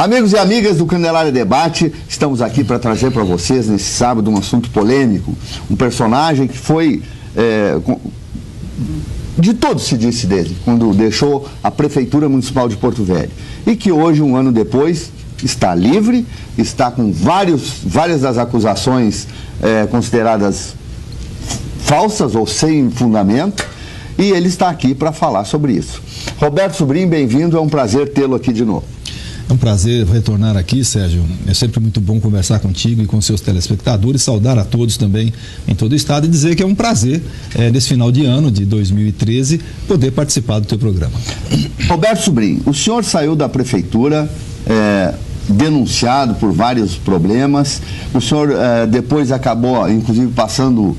Amigos e amigas do Candelária Debate, estamos aqui para trazer para vocês nesse sábado um assunto polêmico, um personagem que foi, de todo se disse dele, quando deixou a Prefeitura Municipal de Porto Velho, e que hoje, um ano depois, está livre, está com várias das acusações consideradas falsas ou sem fundamento, e ele está aqui para falar sobre isso. Roberto Sobrinho, bem-vindo, é um prazer tê-lo aqui de novo. É um prazer retornar aqui, Sérgio. É sempre muito bom conversar contigo e com seus telespectadores, saudar a todos também em todo o estado e dizer que é um prazer, nesse final de ano de 2013, poder participar do teu programa. Roberto Sobrinho, o senhor saiu da prefeitura denunciado por vários problemas, o senhor depois acabou, inclusive, passando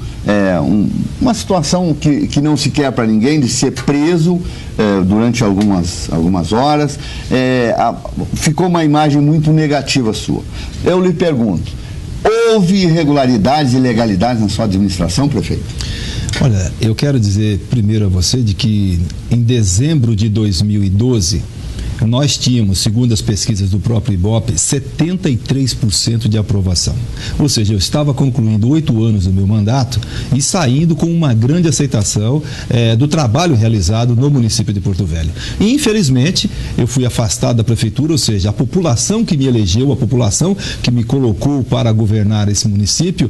uma situação que não se quer para ninguém, de ser preso durante algumas horas. Ficou uma imagem muito negativa sua. Eu lhe pergunto, houve irregularidades e ilegalidades na sua administração, prefeito? Olha, eu quero dizer primeiro a você de que em dezembro de 2012, nós tínhamos, segundo as pesquisas do próprio Ibope, 73% de aprovação. Ou seja, eu estava concluindo 8 anos do meu mandato e saindo com uma grande aceitação do trabalho realizado no município de Porto Velho. E, infelizmente, eu fui afastado da prefeitura, ou seja, a população que me elegeu, a população que me colocou para governar esse município,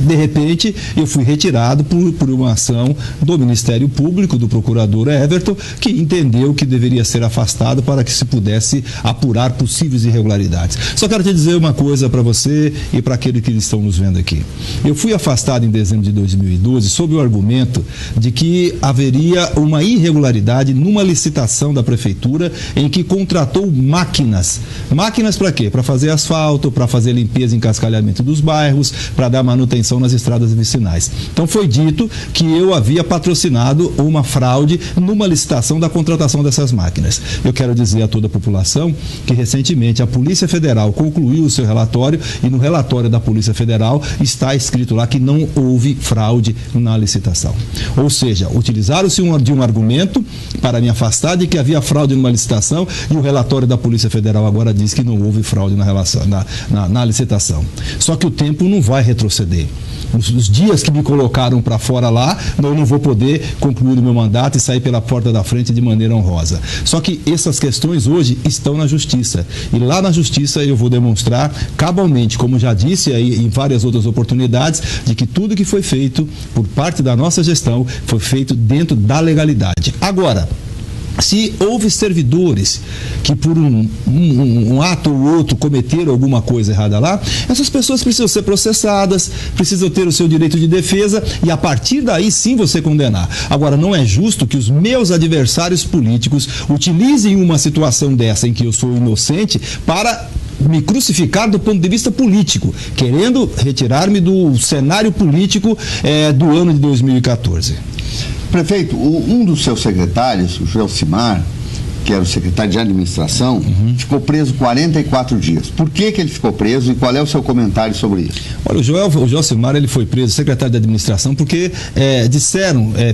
de repente, eu fui retirado por uma ação do Ministério Público, do procurador Everton, que entendeu que deveria ser afastado para que se pudesse apurar possíveis irregularidades. Só quero te dizer uma coisa para você e para aqueles que estão nos vendo aqui. Eu fui afastado em dezembro de 2012 sob o argumento de que haveria uma irregularidade numa licitação da prefeitura em que contratou máquinas. Máquinas para quê? Para fazer asfalto, para fazer limpeza e encascalhamento dos bairros, para dar manutenção nas estradas vicinais. Então foi dito que eu havia patrocinado uma fraude numa licitação da contratação dessas máquinas. Eu quero dizer a toda a população que recentemente a Polícia Federal concluiu o seu relatório e no relatório da Polícia Federal está escrito lá que não houve fraude na licitação. Ou seja, utilizaram-se de um argumento para me afastar de que havia fraude numa licitação e o relatório da Polícia Federal agora diz que não houve fraude na licitação. Só que o tempo não vai retroceder. Os dias que me colocaram para fora lá, eu não vou poder concluir o meu mandato e sair pela porta da frente de maneira honrosa. Só que essas questões hoje estão na Justiça. E lá na Justiça eu vou demonstrar cabalmente, como já disse aí em várias outras oportunidades, de que tudo que foi feito por parte da nossa gestão foi feito dentro da legalidade. Agora, se houve servidores que por um ato ou outro cometeram alguma coisa errada lá, essas pessoas precisam ser processadas, precisam ter o seu direito de defesa e a partir daí sim você condenar. Agora, não é justo que os meus adversários políticos utilizem uma situação dessa em que eu sou inocente para me crucificar do ponto de vista político, querendo retirar-me do cenário político do ano de 2014. Prefeito, um dos seus secretários, o Joelcimar, que era o secretário de administração, ficou preso 44 dias. Por que ele ficou preso e qual é o seu comentário sobre isso? Olha, o Joelcimar, ele foi preso, secretário de administração, porque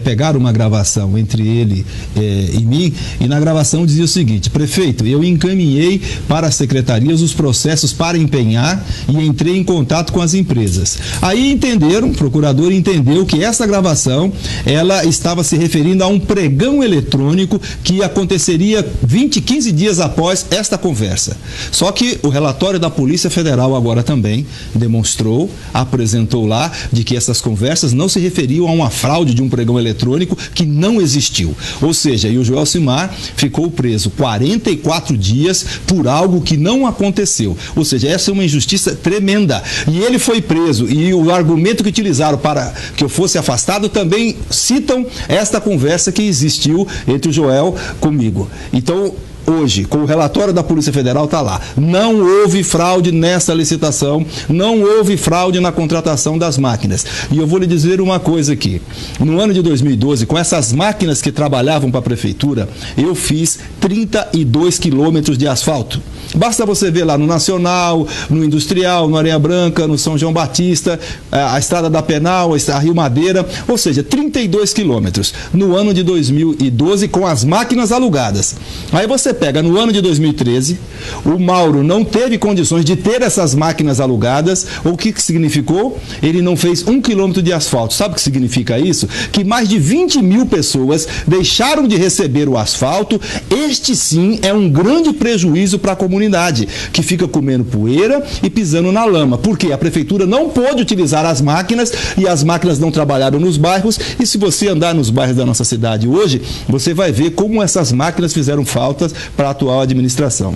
pegaram uma gravação entre ele e mim, e na gravação dizia o seguinte: prefeito, eu encaminhei para as secretarias os processos para empenhar e entrei em contato com as empresas. Aí entenderam, o procurador entendeu que essa gravação, ela estava se referindo a um pregão eletrônico que aconteceria 15 dias após esta conversa. Só que o relatório da Polícia Federal agora também demonstrou, apresentou lá, de que essas conversas não se referiam a uma fraude de um pregão eletrônico que não existiu. Ou seja, e o Joelcimar ficou preso 44 dias por algo que não aconteceu. Ou seja, essa é uma injustiça tremenda. E ele foi preso e o argumento que utilizaram para que eu fosse afastado também citam esta conversa que existiu entre o Joel comigo. Então, hoje, com o relatório da Polícia Federal, está lá. Não houve fraude nessa licitação, não houve fraude na contratação das máquinas. E eu vou lhe dizer uma coisa aqui. No ano de 2012, com essas máquinas que trabalhavam para a prefeitura, eu fiz 32 quilômetros de asfalto. Basta você ver lá no Nacional, no Industrial, no Areia Branca, no São João Batista, a Estrada da Penal, a Rio Madeira, ou seja, 32 quilômetros no ano de 2012 com as máquinas alugadas. Aí você pega no ano de 2013, o Mauro não teve condições de ter essas máquinas alugadas. O que significou? Ele não fez 1 quilômetro de asfalto. Sabe o que significa isso? Que mais de 20 mil pessoas deixaram de receber o asfalto. Este sim é um grande prejuízo para a comunidade, que fica comendo poeira e pisando na lama. Porque a prefeitura não pôde utilizar as máquinas e as máquinas não trabalharam nos bairros. E se você andar nos bairros da nossa cidade hoje, você vai ver como essas máquinas fizeram falta para a atual administração.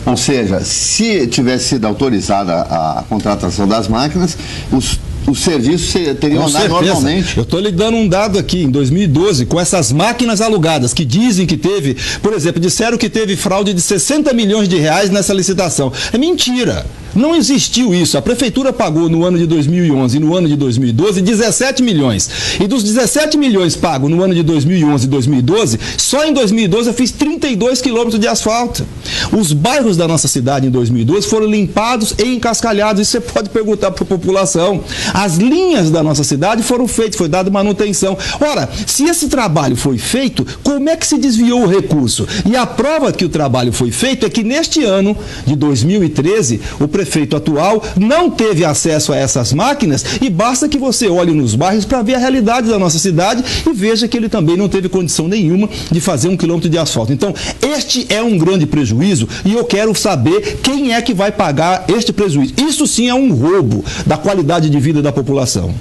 Ou seja, se tivesse sido autorizada a contratação das máquinas, os serviços teriam andado normalmente. Eu estou lhe dando um dado aqui, em 2012, com essas máquinas alugadas, que dizem que teve, por exemplo, disseram que teve fraude de 60 milhões de reais nessa licitação. É mentira. Não existiu isso. A prefeitura pagou no ano de 2011 e no ano de 2012 17 milhões. E dos 17 milhões pagos no ano de 2011 e 2012, só em 2012 eu fiz 32 quilômetros de asfalto. Os bairros da nossa cidade em 2012 foram limpados e encascalhados. Isso você pode perguntar para a população. As linhas da nossa cidade foram feitas, foi dada manutenção. Ora, se esse trabalho foi feito, como é que se desviou o recurso? E a prova que o trabalho foi feito é que neste ano de 2013, o prefeito atual não teve acesso a essas máquinas, e basta que você olhe nos bairros para ver a realidade da nossa cidade e veja que ele também não teve condição nenhuma de fazer 1 quilômetro de asfalto. Então, este é um grande prejuízo e eu quero saber quem é que vai pagar este prejuízo. Isso sim é um roubo da qualidade de vida da população.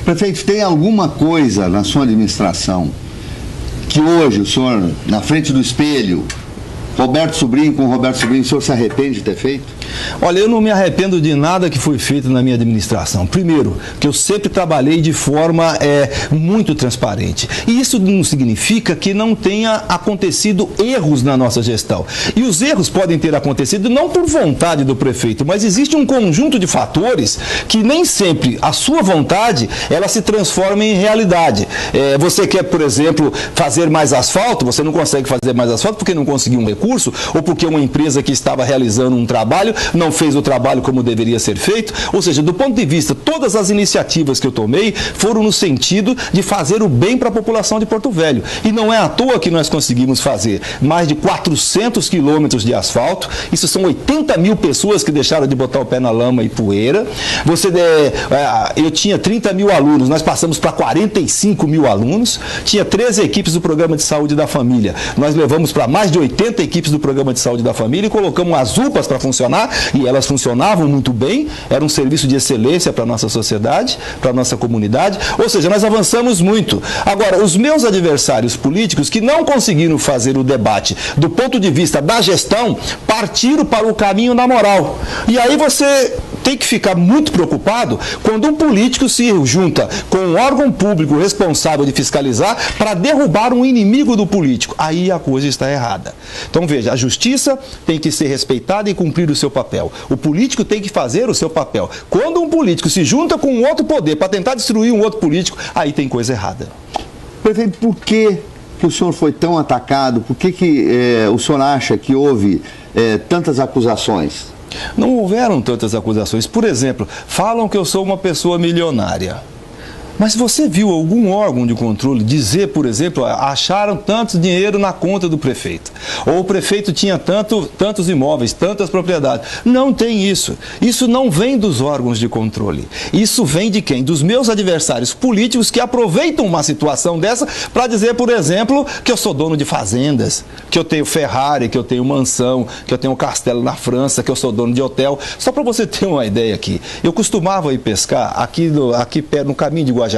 Prefeito, tem alguma coisa na sua administração que hoje o senhor, na frente do espelho, Roberto Sobrinho, com o Roberto Sobrinho, o senhor se arrepende de ter feito? Olha, eu não me arrependo de nada que foi feito na minha administração. Primeiro, que eu sempre trabalhei de forma muito transparente. E isso não significa que não tenha acontecido erros na nossa gestão. E os erros podem ter acontecido não por vontade do prefeito, mas existe um conjunto de fatores que nem sempre a sua vontade ela se transforma em realidade. Você quer, por exemplo, fazer mais asfalto, você não consegue fazer mais asfalto porque não conseguiu um recurso ou porque uma empresa que estava realizando um trabalho não fez o trabalho como deveria ser feito. Ou seja, do ponto de vista, todas as iniciativas que eu tomei foram no sentido de fazer o bem para a população de Porto Velho. E não é à toa que nós conseguimos fazer mais de 400 quilômetros de asfalto. Isso são 80 mil pessoas que deixaram de botar o pé na lama e poeira. Eu tinha 30 mil alunos, nós passamos para 45 mil alunos. Tinha 13 equipes do Programa de Saúde da Família. Nós levamos para mais de 80 equipes do Programa de Saúde da Família e colocamos as UPAs para funcionar, e elas funcionavam muito bem, era um serviço de excelência para a nossa sociedade, para a nossa comunidade. Ou seja, nós avançamos muito. Agora, os meus adversários políticos que não conseguiram fazer o debate do ponto de vista da gestão, partiram para o caminho da moral. E aí você tem que ficar muito preocupado quando um político se junta com um órgão público responsável de fiscalizar para derrubar um inimigo do político. Aí a coisa está errada. Então veja, a justiça tem que ser respeitada e cumprir o seu papel. O político tem que fazer o seu papel. Quando um político se junta com um outro poder para tentar destruir um outro político, aí tem coisa errada. Prefeito, por que o senhor foi tão atacado? Por que o senhor acha que houve tantas acusações? Não houveram tantas acusações. Por exemplo, falam que eu sou uma pessoa milionária. Mas você viu algum órgão de controle dizer, por exemplo, acharam tanto dinheiro na conta do prefeito? Ou o prefeito tinha tantos imóveis, tantas propriedades? Não tem isso. Isso não vem dos órgãos de controle. Isso vem de quem? Dos meus adversários políticos que aproveitam uma situação dessa para dizer, por exemplo, que eu sou dono de fazendas, que eu tenho Ferrari, que eu tenho mansão, que eu tenho castelo na França, que eu sou dono de hotel. Só para você ter uma ideia aqui, eu costumava ir pescar aqui perto, no caminho de Guajará,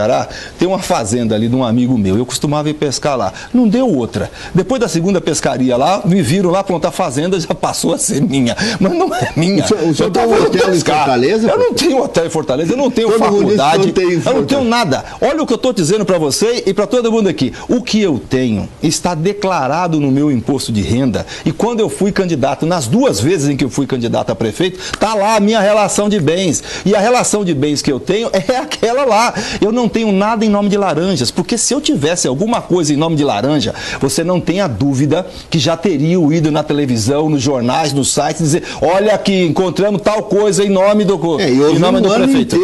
tem uma fazenda ali de um amigo meu, eu costumava ir pescar lá, não deu outra. Depois da segunda pescaria lá, me viram lá, pronto, a fazenda já passou a ser minha, mas não é minha. O senhor tem um hotel em Fortaleza? Eu não tenho hotel em Fortaleza, eu não tenho faculdade, eu não tenho nada. Olha o que eu estou dizendo para você e para todo mundo aqui. O que eu tenho está declarado no meu imposto de renda, e quando eu fui candidato, nas 2 vezes em que eu fui candidato a prefeito, está lá a minha relação de bens, e a relação de bens que eu tenho é aquela lá. Eu não tenho nada em nome de laranjas, porque se eu tivesse alguma coisa em nome de laranja, você não tenha dúvida que já teriam ido na televisão, nos jornais, nos sites, dizer, olha aqui, encontramos tal coisa em nome do, em nome do prefeito.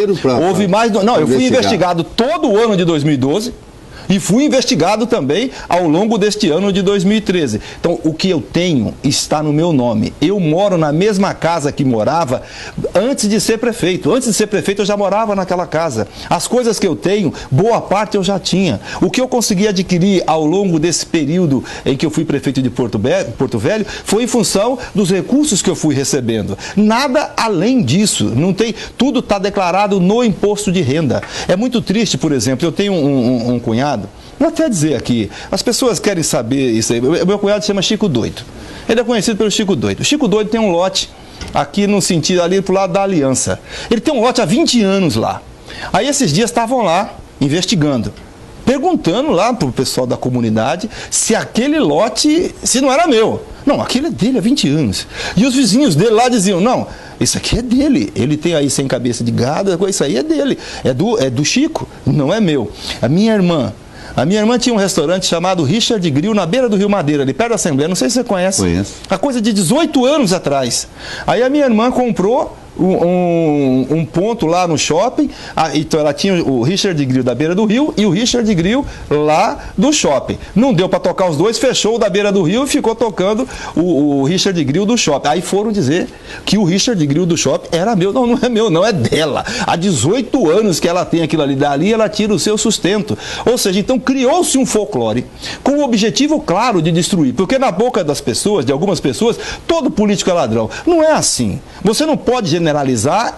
Houve mais eu fui investigado todo o ano de 2012, E fui investigado também ao longo deste ano de 2013. Então, o que eu tenho está no meu nome. Eu moro na mesma casa que morava antes de ser prefeito. Antes de ser prefeito, eu já morava naquela casa. As coisas que eu tenho, boa parte eu já tinha. O que eu consegui adquirir ao longo desse período em que eu fui prefeito de Porto Velho foi em função dos recursos que eu fui recebendo. Nada além disso. Não tem, tudo está declarado no imposto de renda. É muito triste, por exemplo, eu tenho um cunhado. Vou até dizer aqui, as pessoas querem saber isso aí. Meu cunhado se chama Chico Doido. Ele é conhecido pelo Chico Doido. O Chico Doido tem um lote aqui no sentido, ali pro lado da Aliança. Ele tem um lote há 20 anos lá. Aí esses dias estavam lá, investigando, perguntando lá pro pessoal da comunidade se aquele lote, se não era meu. Não, aquele é dele há 20 anos. E os vizinhos dele lá diziam, não, isso aqui é dele. Ele tem aí 100 cabeças de gado, isso aí é dele. É do Chico, não é meu. A minha irmã tinha um restaurante chamado Richard Grill na beira do Rio Madeira, ali perto da Assembleia. Não sei se você conhece. Conheço. A coisa de 18 anos atrás. Aí a minha irmã comprou um ponto lá no shopping. Então ela tinha o Richard Grill da beira do rio e o Richard Grill lá do shopping. Não deu para tocar os dois, fechou o da beira do rio e ficou tocando o Richard Grill do shopping. Aí foram dizer que o Richard Grill do shopping era meu. Não, não é meu, não, é dela. Há 18 anos que ela tem aquilo ali, dali ela tira o seu sustento. Ou seja, então criou-se um folclore com o objetivo claro de destruir. Porque na boca das pessoas, de algumas pessoas, todo político é ladrão. Não é assim. Você não pode generalizar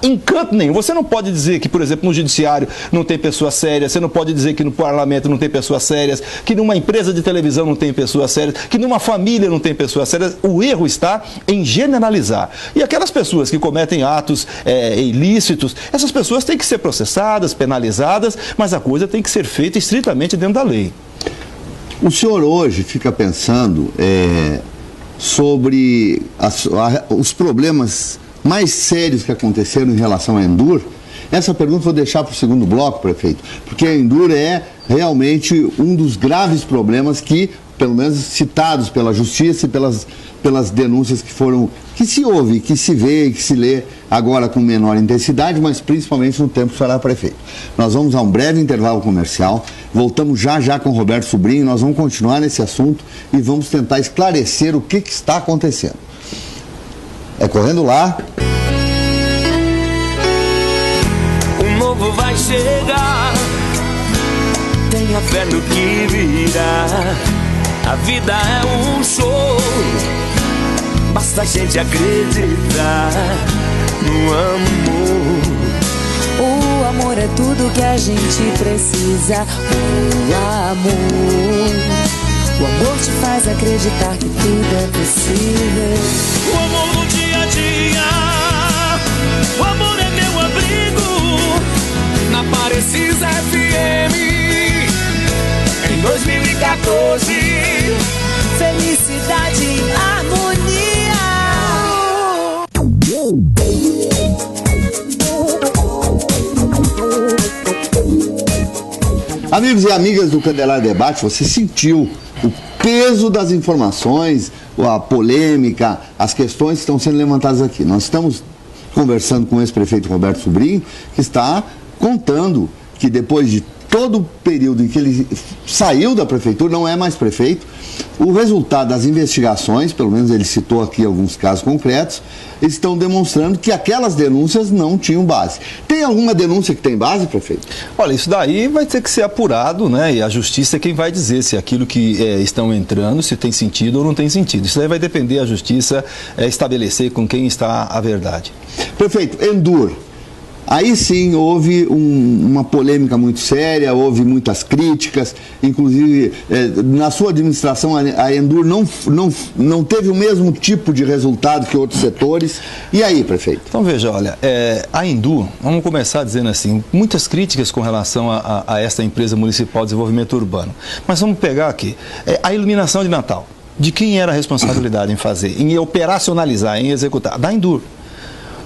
em canto nenhum. Você não pode dizer que, por exemplo, no judiciário não tem pessoas sérias, você não pode dizer que no parlamento não tem pessoas sérias, que numa empresa de televisão não tem pessoas sérias, que numa família não tem pessoas sérias. O erro está em generalizar. E aquelas pessoas que cometem atos ilícitos, essas pessoas têm que ser processadas, penalizadas, mas a coisa tem que ser feita estritamente dentro da lei. O senhor hoje fica pensando sobre os problemas mais sérios que aconteceram em relação à Endur? Essa pergunta vou deixar para o segundo bloco, prefeito, porque a Endur é realmente um dos graves problemas que, pelo menos citados pela Justiça e pelas denúncias que se ouve, que se vê e que se lê agora com menor intensidade, mas principalmente no tempo que o senhor era prefeito. Nós vamos a um breve intervalo comercial, voltamos já com o Roberto Sobrinho, nós vamos continuar nesse assunto e vamos tentar esclarecer o que está acontecendo. É correndo lá. O novo vai chegar, tenha fé no que virá. A vida é um show, basta a gente acreditar no amor. O amor é tudo que a gente precisa. O amor te faz acreditar que tudo é possível. O amor no dia a dia, o amor é meu abrigo. Na Parecisa FM, em 2014, felicidade e harmonia. Amigos e amigas do Candelário Debate, você sentiu o peso das informações, a polêmica, as questões que estão sendo levantadas aqui. Nós estamos conversando com o ex-prefeito Roberto Sobrinho, que está contando que depois de todo o período em que ele saiu da prefeitura, não é mais prefeito, o resultado das investigações, pelo menos ele citou aqui alguns casos concretos, estão demonstrando que aquelas denúncias não tinham base. Tem alguma denúncia que tem base, prefeito? Olha, isso daí vai ter que ser apurado, né? E a justiça é quem vai dizer se aquilo que estão entrando, se tem sentido ou não tem sentido. Isso daí vai depender da justiça estabelecer com quem está a verdade. Prefeito, Endur. Aí sim houve uma polêmica muito séria, houve muitas críticas, inclusive na sua administração a Endur não teve o mesmo tipo de resultado que outros setores. E aí, prefeito? Então veja, olha, a Endur, vamos começar dizendo assim, muitas críticas com relação a esta empresa municipal de desenvolvimento urbano. Mas vamos pegar aqui, a iluminação de Natal, de quem era a responsabilidade em fazer, em operacionalizar, em executar? Da Endur.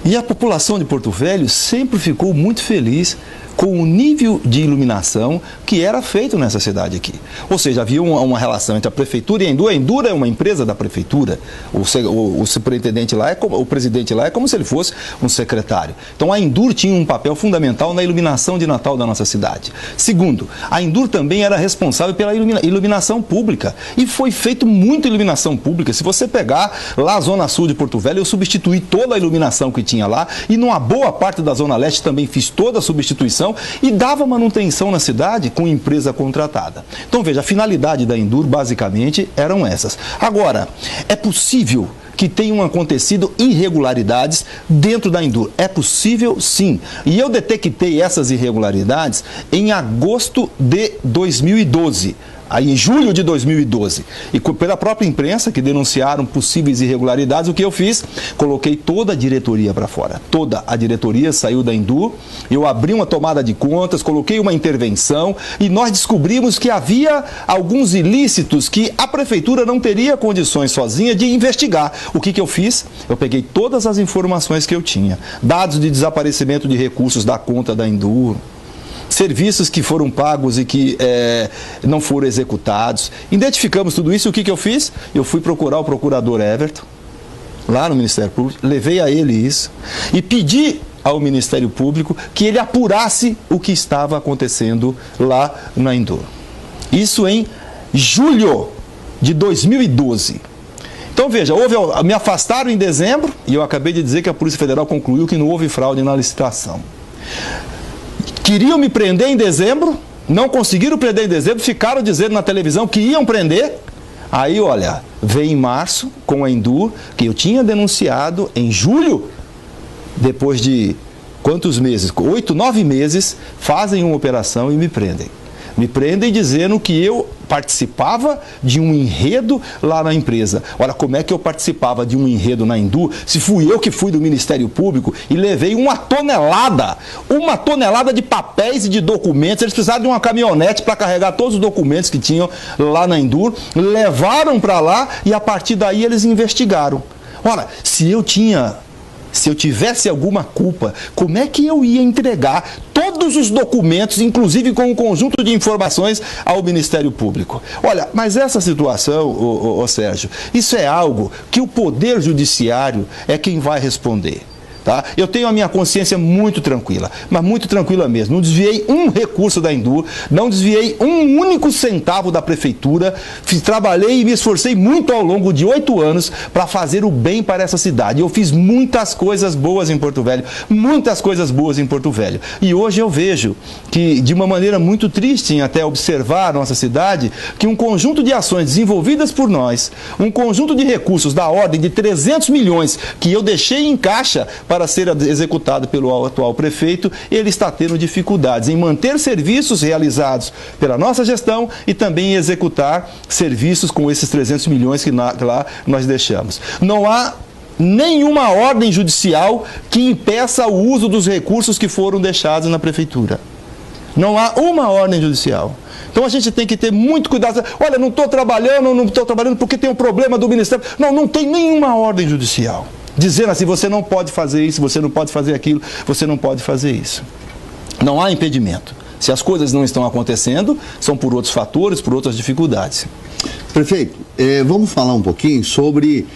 E a população de Porto Velho sempre ficou muito feliz com o nível de iluminação que era feito nessa cidade aqui. Ou seja, havia uma relação entre a prefeitura e a Endur. A Endur é uma empresa da prefeitura. O superintendente lá, o presidente lá é como se ele fosse um secretário. Então a Endur tinha um papel fundamental na iluminação de Natal da nossa cidade. Segundo, a Endur também era responsável pela iluminação pública. E foi feito muita iluminação pública. Se você pegar lá a Zona Sul de Porto Velho, eu substituí toda a iluminação que tinha lá. E numa boa parte da Zona Leste também fiz toda a substituição e dava manutenção na cidade com empresa contratada. Então veja, a finalidade da Endur basicamente eram essas. Agora, é possível que tenham acontecido irregularidades dentro da Endur. É possível, sim. E eu detectei essas irregularidades em agosto de 2012. Aí em julho de 2012, e pela própria imprensa que denunciaram possíveis irregularidades, o que eu fiz? Coloquei toda a diretoria para fora. Toda a diretoria saiu da Endur, eu abri uma tomada de contas, coloquei uma intervenção e nós descobrimos que havia alguns ilícitos que a prefeitura não teria condições sozinha de investigar. O que eu fiz? Eu peguei todas as informações que eu tinha, dados de desaparecimento de recursos da conta da Endur, serviços que foram pagos e que não foram executados. Identificamos tudo isso e o que eu fiz? Eu fui procurar o procurador Everton, lá no Ministério Público, levei a ele isso e pedi ao Ministério Público que ele apurasse o que estava acontecendo lá na Endur. Isso em julho de 2012. Então veja, me afastaram em dezembro e eu acabei de dizer que a Polícia Federal concluiu que não houve fraude na licitação. Queriam me prender em dezembro, não conseguiram prender em dezembro, ficaram dizendo na televisão que iam prender. Aí, olha, veio em março com a Endur, que eu tinha denunciado em julho, depois de quantos meses? 8, 9 meses, fazem uma operação e me prendem. Me prendem dizendo que eu participava de um enredo lá na empresa. Olha, como é que eu participava de um enredo na Endur, se fui eu que fui do Ministério Público e levei uma tonelada de papéis e de documentos. Eles precisaram de uma caminhonete para carregar todos os documentos que tinham lá na Endur, levaram para lá e a partir daí eles investigaram. Ora, se eu tivesse alguma culpa, como é que eu ia entregar todos os documentos, inclusive com um conjunto de informações, ao Ministério Público? Olha, mas essa situação, Sérgio, isso é algo que o Poder Judiciário é quem vai responder. Tá? Eu tenho a minha consciência muito tranquila, mas muito tranquila mesmo. Não desviei um recurso da Endur, não desviei um único centavo da prefeitura. Trabalhei e me esforcei muito ao longo de 8 anos para fazer o bem para essa cidade. Eu fiz muitas coisas boas em Porto Velho, muitas coisas boas em Porto Velho. E hoje eu vejo que, de uma maneira muito triste em até observar a nossa cidade, que um conjunto de ações desenvolvidas por nós, um conjunto de recursos da ordem de 300 milhões que eu deixei em caixa para ser executado pelo atual prefeito, ele está tendo dificuldades em manter serviços realizados pela nossa gestão e também em executar serviços com esses 300 milhões que lá nós deixamos. Não há nenhuma ordem judicial que impeça o uso dos recursos que foram deixados na prefeitura. Não há uma ordem judicial. Então a gente tem que ter muito cuidado. Olha, não estou trabalhando porque tem um problema do Ministério. Não tem nenhuma ordem judicial dizendo assim, você não pode fazer isso, você não pode fazer aquilo, você não pode fazer isso. Não há impedimento. Se as coisas não estão acontecendo, são por outros fatores, por outras dificuldades. Prefeito, vamos falar um pouquinho sobre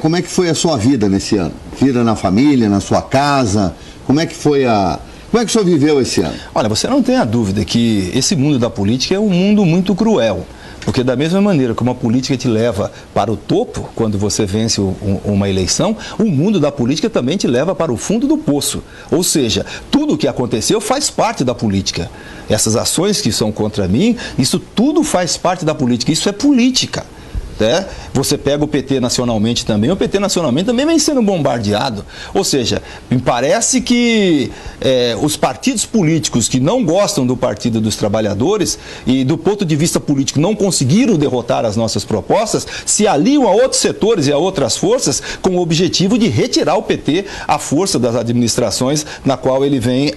como é que foi a sua vida nesse ano? Vida na família, na sua casa, como é que o senhor viveu esse ano? Olha, você não tem a dúvida que esse mundo da política é um mundo muito cruel. Porque da mesma maneira como a política te leva para o topo, quando você vence uma eleição, o mundo da política também te leva para o fundo do poço. Ou seja, tudo o que aconteceu faz parte da política. Essas ações que são contra mim, isso tudo faz parte da política. Isso é política. Né? Você pega o PT nacionalmente também, o PT nacionalmente também vem sendo bombardeado. Ou seja, me parece que os partidos políticos que não gostam do Partido dos Trabalhadores e do ponto de vista político não conseguiram derrotar as nossas propostas, se aliam a outros setores e a outras forças com o objetivo de retirar o PT à força das administrações na qual ele vem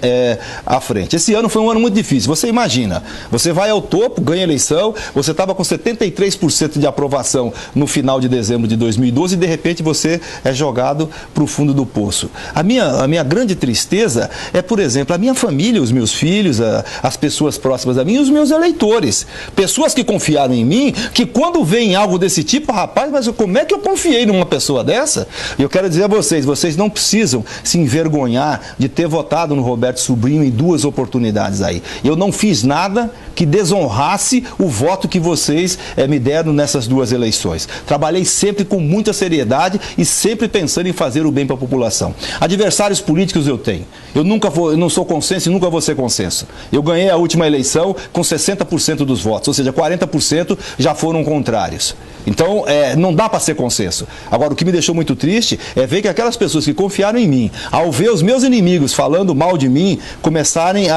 à frente. Esse ano foi um ano muito difícil. Você imagina, você vai ao topo, ganha a eleição, você estava com 73% de aprovação população no final de dezembro de 2012 e de repente você é jogado para o fundo do poço. A minha grande tristeza é, por exemplo, a minha família, os meus filhos, as pessoas próximas a mim, os meus eleitores. Pessoas que confiaram em mim, que quando veem algo desse tipo, rapaz, mas como é que eu confiei numa pessoa dessa? Eu quero dizer a vocês não precisam se envergonhar de ter votado no Roberto Sobrinho em 2 oportunidades aí. Eu não fiz nada que desonrasse o voto que vocês me deram nessas 2 eleições. Trabalhei sempre com muita seriedade e sempre pensando em fazer o bem para a população. Adversários políticos eu tenho. Eu não sou consenso e nunca vou ser consenso. Eu ganhei a última eleição com 60% dos votos, ou seja, 40% já foram contrários. Então, não dá para ser consenso. Agora, o que me deixou muito triste é ver que aquelas pessoas que confiaram em mim, ao ver os meus inimigos falando mal de mim, começarem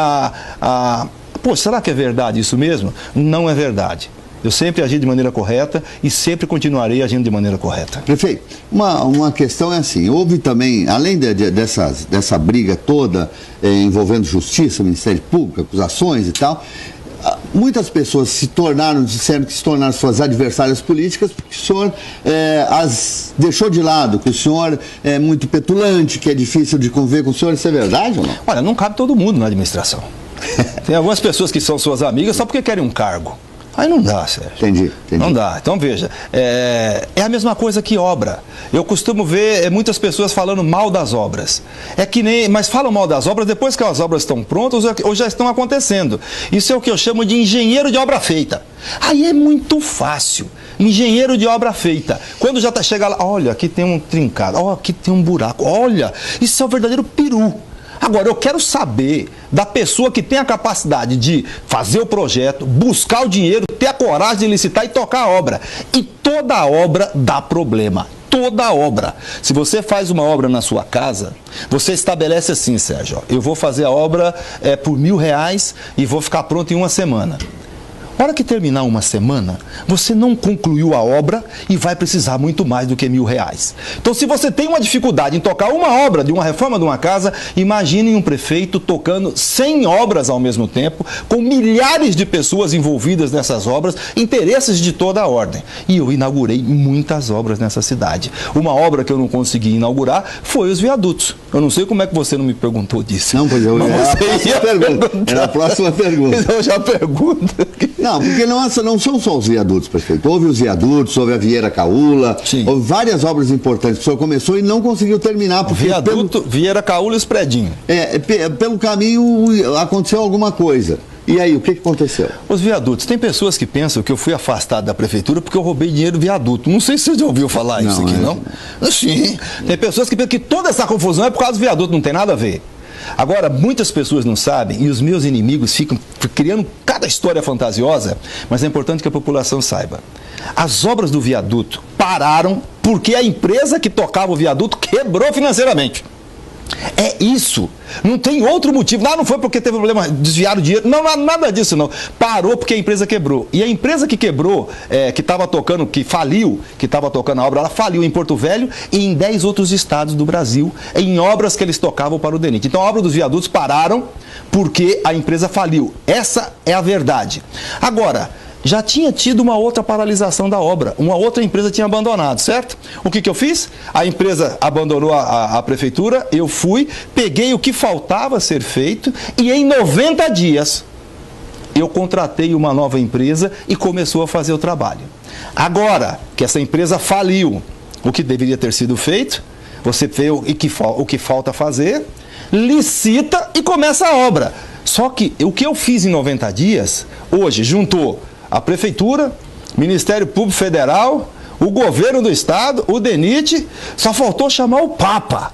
pô, será que é verdade isso mesmo? Não é verdade. Eu sempre agi de maneira correta e sempre continuarei agindo de maneira correta. Prefeito, uma questão é assim, houve também, além dessa briga toda envolvendo justiça, Ministério Público, acusações e tal, muitas pessoas disseram que se tornaram suas adversárias políticas porque o senhor as deixou de lado, que o senhor é muito petulante, que é difícil de conviver com o senhor. Isso é verdade ou não? Olha, não cabe todo mundo na administração. Tem algumas pessoas que são suas amigas só porque querem um cargo. Aí não dá, Sérgio. Entendi. Não dá. Então, veja, é a mesma coisa que obra. Eu costumo ver muitas pessoas falando mal das obras. Mas falam mal das obras depois que as obras estão prontas ou já estão acontecendo. Isso é o que eu chamo de engenheiro de obra feita. Aí é muito fácil. Engenheiro de obra feita. Quando já chega lá, olha, aqui tem um trincado, olha, aqui tem um buraco, olha, isso é o verdadeiro peru. Agora, eu quero saber da pessoa que tem a capacidade de fazer o projeto, buscar o dinheiro, ter a coragem de licitar e tocar a obra. E toda obra dá problema. Toda obra. Se você faz uma obra na sua casa, você estabelece assim, Sérgio, ó, eu vou fazer a obra por R$1.000 e vou ficar pronto em 1 semana. Na hora que terminar 1 semana, você não concluiu a obra e vai precisar muito mais do que R$1.000. Então, se você tem uma dificuldade em tocar uma obra de uma reforma de uma casa, imagine um prefeito tocando 100 obras ao mesmo tempo, com milhares de pessoas envolvidas nessas obras, interesses de toda a ordem. E eu inaugurei muitas obras nessa cidade. Uma obra que eu não consegui inaugurar foi os viadutos. Eu não sei como é que você não me perguntou disso. Não, pois era a próxima pergunta. Eu já pergunto. Não, porque não são só os viadutos, prefeito. Houve os viadutos, houve a Vieira Caula, houve várias obras importantes que o senhor começou e não conseguiu terminar. Porque viaduto, Vieira Caula e os predinhos. Pelo caminho aconteceu alguma coisa. E aí, o que aconteceu? Os viadutos. Tem pessoas que pensam que eu fui afastado da prefeitura porque eu roubei dinheiro do viaduto. Não sei se você já ouviu falar isso aqui, não? Sim. Tem pessoas que pensam que toda essa confusão é por causa do viaduto, não tem nada a ver. Agora, muitas pessoas não sabem, e os meus inimigos ficam criando cada história fantasiosa, mas é importante que a população saiba. As obras do viaduto pararam porque a empresa que tocava o viaduto quebrou financeiramente. É isso. Não tem outro motivo. Não foi porque teve problema, desviaram dinheiro. Não, nada disso não. Parou porque a empresa quebrou. E a empresa que quebrou, que estava tocando, que faliu, que estava tocando a obra, ela faliu em Porto Velho e em 10 outros estados do Brasil, em obras que eles tocavam para o DENIT. Então a obra dos viadutos pararam porque a empresa faliu. Essa é a verdade. Agora, já tinha tido uma outra paralisação da obra, uma outra empresa tinha abandonado, certo? O que eu fiz? A empresa abandonou a prefeitura, eu fui, peguei o que faltava ser feito e em 90 dias eu contratei uma nova empresa e começou a fazer o trabalho. Agora que essa empresa faliu, o que deveria ter sido feito, você vê o que falta fazer, licita e começa a obra. Só que o que eu fiz em 90 dias, hoje juntou a Prefeitura, Ministério Público Federal, o Governo do Estado, o DENIT, só faltou chamar o Papa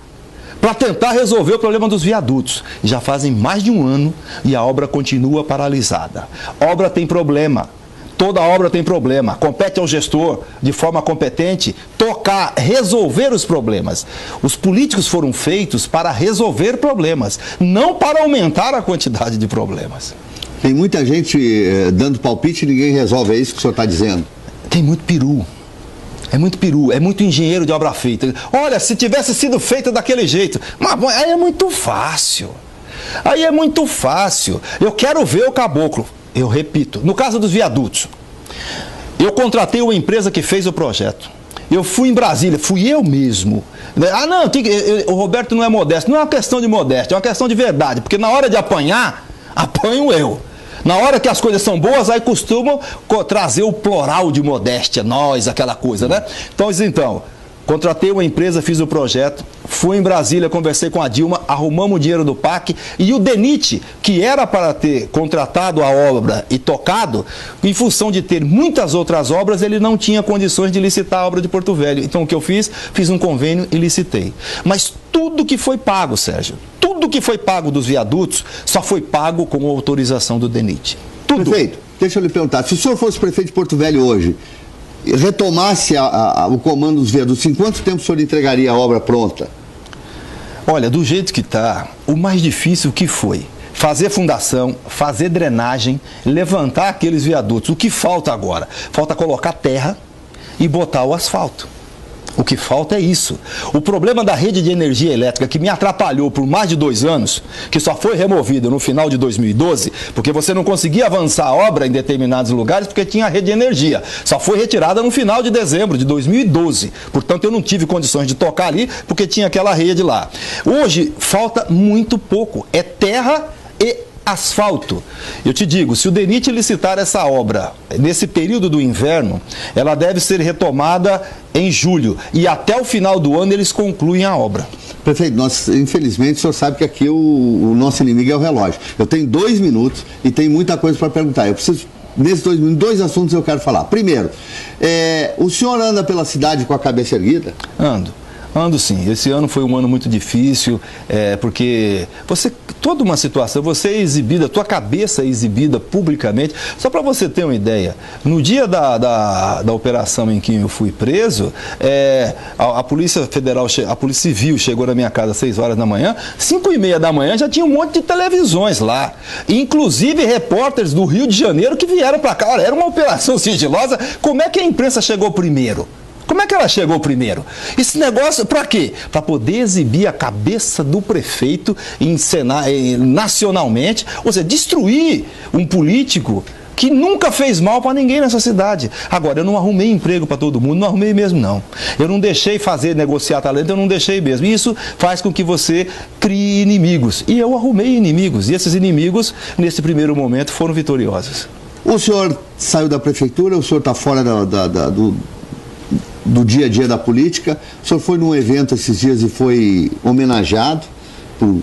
para tentar resolver o problema dos viadutos. Já fazem mais de 1 ano e a obra continua paralisada. Obra tem problema. Toda obra tem problema. Compete ao gestor, de forma competente, tocar, resolver os problemas. Os políticos foram feitos para resolver problemas, não para aumentar a quantidade de problemas. Tem muita gente dando palpite e ninguém resolve, é isso que o senhor está dizendo? Tem muito peru. É muito peru, é muito engenheiro de obra feita. Olha, se tivesse sido feita daquele jeito, mas aí é muito fácil. Aí é muito fácil. Eu quero ver o caboclo. Eu repito, no caso dos viadutos, Eu contratei uma empresa que fez o projeto. Eu fui em Brasília, fui eu mesmo. Ah, não, o Roberto não é modesto. Não é uma questão de modéstia, é uma questão de verdade. Porque na hora de apanhar, apanho eu. Na hora que as coisas são boas, aí costumam trazer o plural de modéstia, nós, aquela coisa, né? Então, contratei uma empresa, fiz o projeto, fui em Brasília, conversei com a Dilma, arrumamos o dinheiro do PAC e o DENIT, que era para ter contratado a obra e tocado, em função de ter muitas outras obras, ele não tinha condições de licitar a obra de Porto Velho. Então o que eu fiz? Fiz um convênio e licitei. Mas tudo que foi pago, Sérgio, tudo que foi pago dos viadutos, só foi pago com autorização do DENIT. Tudo. Prefeito, deixa eu lhe perguntar, se o senhor fosse prefeito de Porto Velho hoje, retomasse o comando dos viadutos, em quanto tempo o senhor entregaria a obra pronta? Olha, do jeito que está, o mais difícil que foi fazer fundação, fazer drenagem, levantar aqueles viadutos. O que falta agora? Falta colocar terra e botar o asfalto. O que falta é isso. O problema da rede de energia elétrica, que me atrapalhou por mais de 2 anos, que só foi removida no final de 2012, porque você não conseguia avançar a obra em determinados lugares porque tinha rede de energia. Só foi retirada no final de dezembro de 2012. Portanto, eu não tive condições de tocar ali porque tinha aquela rede lá. Hoje, falta muito pouco. É terra e asfalto. Eu te digo, se o DENIT licitar essa obra nesse período do inverno, ela deve ser retomada em julho e até o final do ano eles concluem a obra. Prefeito, infelizmente o senhor sabe que aqui o nosso inimigo é o relógio. Eu tenho 2 minutos e tem muita coisa para perguntar. Eu preciso, nesses 2 minutos, 2 assuntos eu quero falar. Primeiro, o senhor anda pela cidade com a cabeça erguida? Ando sim. Esse ano foi um ano muito difícil, porque toda uma situação, você é exibida, tua cabeça é exibida publicamente. Só para você ter uma ideia, no dia da operação em que eu fui preso, a Polícia Federal, a Polícia Civil chegou na minha casa às 6 horas da manhã, 5h30 da manhã já tinha um monte de televisões lá, inclusive repórteres do Rio de Janeiro que vieram para cá. Olha, era uma operação sigilosa. Como é que a imprensa chegou primeiro? Como é que ela chegou primeiro? Esse negócio, para quê? Para poder exibir a cabeça do prefeito nacionalmente, ou seja, destruir um político que nunca fez mal para ninguém nessa cidade. Agora, eu não arrumei emprego para todo mundo, não arrumei mesmo não. Eu não deixei negociar talento, eu não deixei mesmo. Isso faz com que você crie inimigos. E eu arrumei inimigos, e esses inimigos, nesse primeiro momento, foram vitoriosos. O senhor saiu da prefeitura, o senhor está fora do dia a dia da política. O senhor foi num evento esses dias e foi homenageado por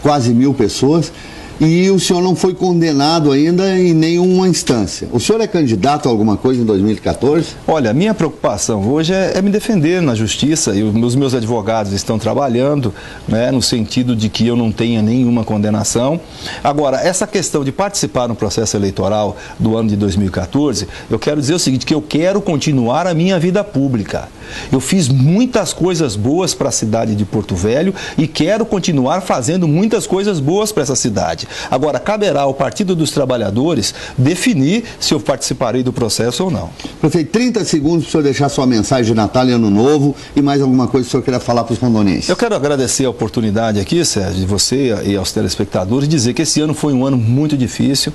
quase 1000 pessoas e o senhor não foi condenado ainda em nenhuma instância. O senhor é candidato a alguma coisa em 2014? Olha, a minha preocupação hoje é me defender na justiça, e os meus advogados estão trabalhando, né, no sentido de que eu não tenha nenhuma condenação. Agora, essa questão de participar no processo eleitoral do ano de 2014, eu quero dizer o seguinte, que eu quero continuar a minha vida pública. Eu fiz muitas coisas boas para a cidade de Porto Velho e quero continuar fazendo muitas coisas boas para essa cidade. Agora, caberá ao Partido dos Trabalhadores definir se eu participarei do processo ou não. Prefeito, 30 segundos para o senhor deixar sua mensagem de Natal e Ano Novo e mais alguma coisa que o senhor queira falar para os rondonenses. Eu quero agradecer a oportunidade aqui, Sérgio, de você e aos telespectadores, dizer que esse ano foi um ano muito difícil,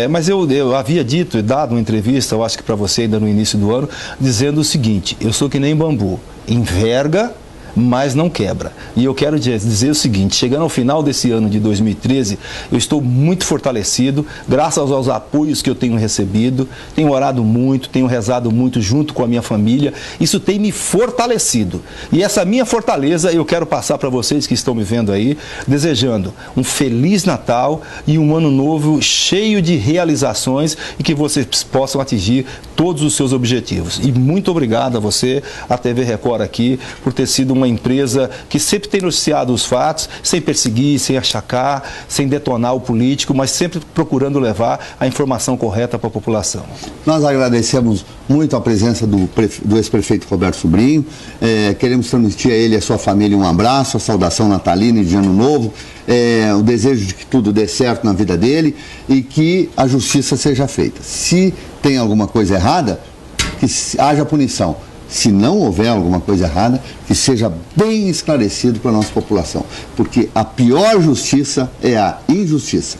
mas eu havia dito e dado uma entrevista, eu acho que para você ainda no início do ano, dizendo o seguinte: eu sou que nem bambu, enverga, mas não quebra. E eu quero dizer o seguinte, chegando ao final desse ano de 2013, eu estou muito fortalecido, graças aos apoios que eu tenho recebido, tenho orado muito, tenho rezado muito junto com a minha família, isso tem me fortalecido. E essa minha fortaleza eu quero passar para vocês que estão me vendo aí, desejando um Feliz Natal e um Ano Novo cheio de realizações e que vocês possam atingir todos os seus objetivos. E muito obrigado a você, a TV Record aqui, por ter sido uma empresa que sempre tem noticiado os fatos, sem perseguir, sem achacar, sem detonar o político, mas sempre procurando levar a informação correta para a população. Nós agradecemos muito a presença do ex-prefeito Roberto Sobrinho, queremos transmitir a ele e a sua família um abraço, a saudação natalina e de Ano Novo, o desejo de que tudo dê certo na vida dele e que a justiça seja feita. Se tem alguma coisa errada, que haja punição. Se não houver alguma coisa errada, que seja bem esclarecido para a nossa população. Porque a pior justiça é a injustiça.